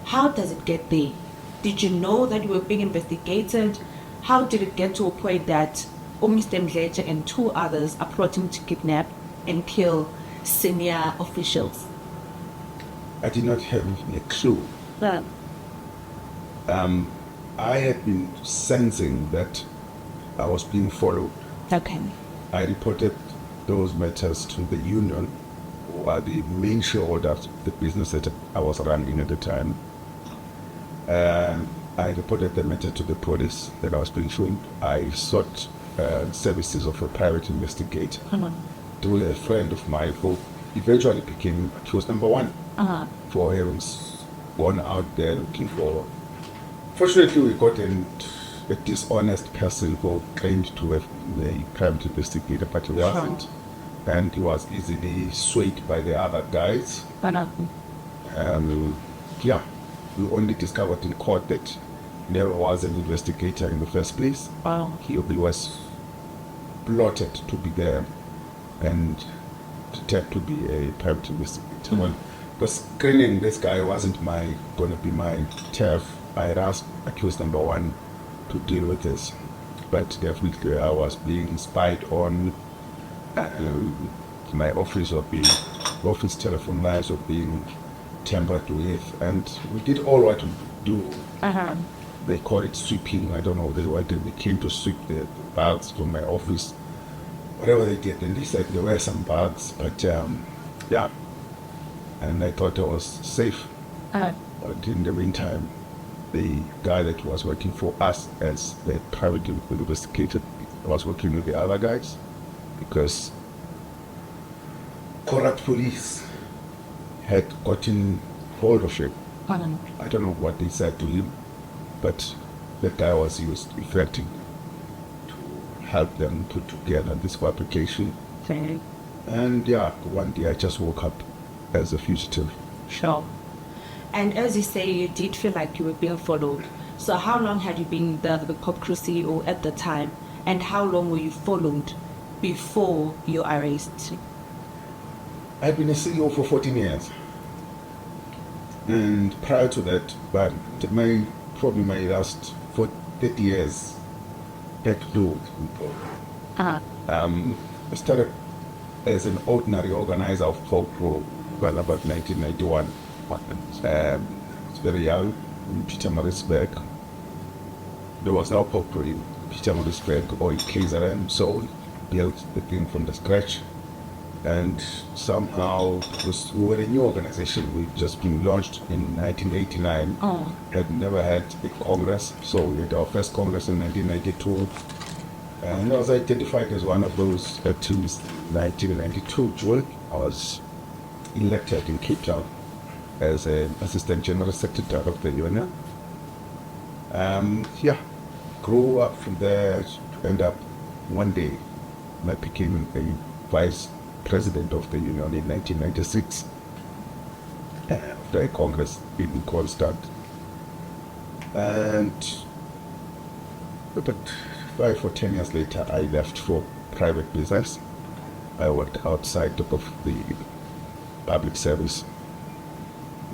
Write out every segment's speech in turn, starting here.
How does it get there? Did you know that you were being investigated? How did it get to a point that Mr. Mdletshe and 2 others are plotting to kidnap and kill senior officials? I did not have a clue. I had been sensing that I was being followed. Okay. I reported those matters to the union, who are the main shareholders of the business that I was running at the time. I reported the matter to the police that I was being shown. I sought services of a private investigator through a friend of mine who eventually became accused number 1 for having gone out there looking for. Fortunately, we got a dishonest person who claimed to have been a private investigator, but he wasn't. And he was easily swayed by the other guys. Yeah, we only discovered in court that there was an investigator in the first place. Wow. He was plotted to be there and pretend to be a private investigator. Well, because screening this guy wasn't going to be my turf. I had asked accused number 1 to deal with this, but definitely I was being spied on. My office telephone lines were being tampered with, and we did all what we do. They call it sweeping. I don't know what they came to sweep the bags from my office, whatever they did. And they said there were some bags, but yeah, and I thought I was safe. But in the meantime, the guy that was working for us as the private investigator was working with the other guys, because corrupt police had gotten hold of him. I don't know what they said to him, but the guy was used effectively to help them put together this fabrication. Okay. And yeah, one day I just woke up as a fugitive. Sure. And as you say, you did feel like you were being followed. So how long had you been the POPCRU CEO at the time? And how long were you followed before your arrest? I've been a CEO for 14 years. And prior to that, but probably my last 30 years had to do with I started as an ordinary organizer of POPCRU, well, about 1991. It's very young in Pietermaritzburg. There was no POPCRU in Pietermaritzburg or in KZN, so we built the thing from the scratch. And somehow, because we were a new organization, we'd just been launched in 1989. Had never had a congress, so we had our first congress in 1992. And I was identified as one of those activists in 1992. June, I was elected in Cape Town as an assistant general secretary of the union. Yeah, grew up from there, end up one day, I became a vice president of the union in 1996 after a congress in Constant. And but 5 or 10 years later, I left for private business. I worked outside of the public service.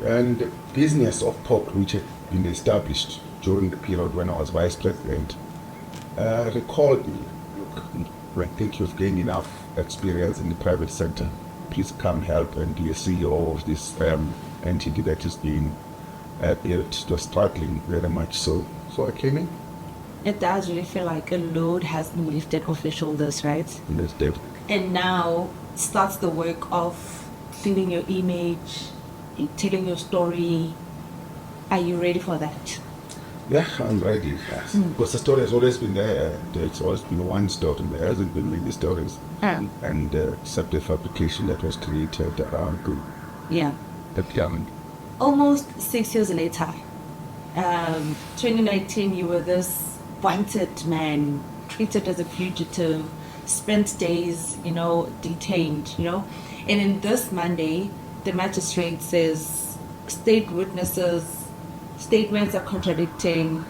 And the business of POP, which had been established during the period when I was vice president, recalled me, look, I think you've gained enough experience in the private sector. Please come help and be a CEO of this entity that is being built. It was struggling very much. So I came in. It does really feel like a load has been lifted off your shoulders, right? Yes, definitely. And now starts the work of cleaning your image, telling your story. Are you ready for that? Yeah, I'm ready. Yes. Because the story has always been there. There's always been one story. There hasn't been many stories. And except the fabrication that was created around the piano. Almost 6 years later, 2019, you were this wanted man, treated as a fugitive, spent days, detained, And in this Monday, the magistrate says state witnesses' statements are contradicting.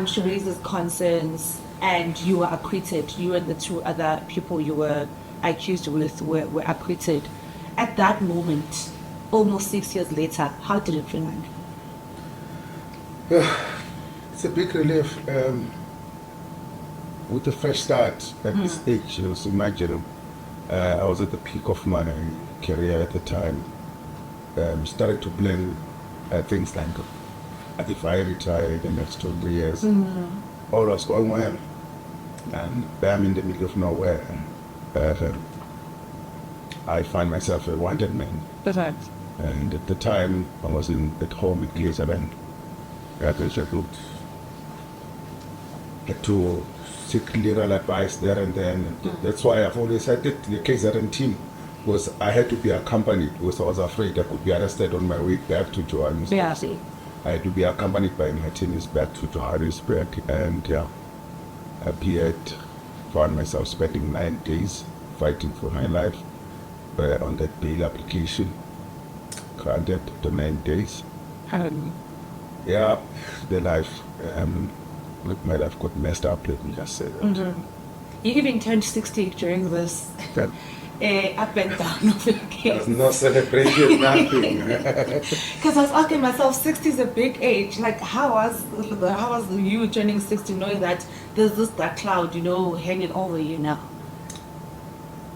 She raises concerns, and you were acquitted. You and the 2 other people you were accused with were acquitted. At that moment, almost 6 years later, how did it feel like? It's a big relief. With a fresh start at this age, you also imagine I was at the peak of my career at the time. Started to plan things like if I retire in the next 2 or 3 years, all was going well. And I'm in the middle of nowhere. I find myself a wanted man. Perfect. And at the time, I was at home in KZN. I had to seek legal advice there and then. That's why I've always had it, the KZN team, was I had to be accompanied because I was afraid I could be arrested on my way back to Johannesburg. Yeah. I had to be accompanied by my teams back to Johannesburg, and I appeared, found myself spending 9 days fighting for my life on that bail application, granted the 9 days. The life, my life got messed up, let me just say that. You even turned 60 during this up and down of the case. There's no celebration, nothing. Because I was asking myself, 60 is a big age. Like, how was you turning 60 knowing that there's this black cloud, hanging over you now?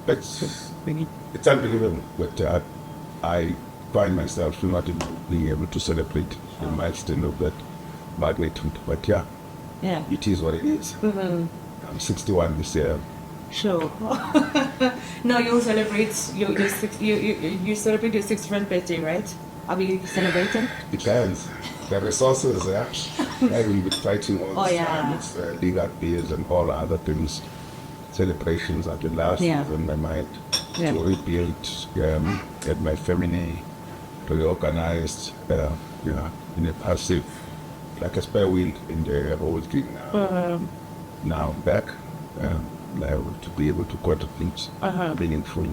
It's unbelievable, but I find myself not being able to celebrate the milestone of that magnitude. But it is what it is. I'm 61 this year. Sure. No, you'll celebrate you celebrate your 61st birthday, right? Are we celebrating? Depends. The resources, I will be fighting all the time. It's legal bills and all other things. Celebrations are the last on my mind. To rebuild, get my family reorganized, in a passive, like a spare wheel in the whole thing. Now back, to be able to contribute meaningfully.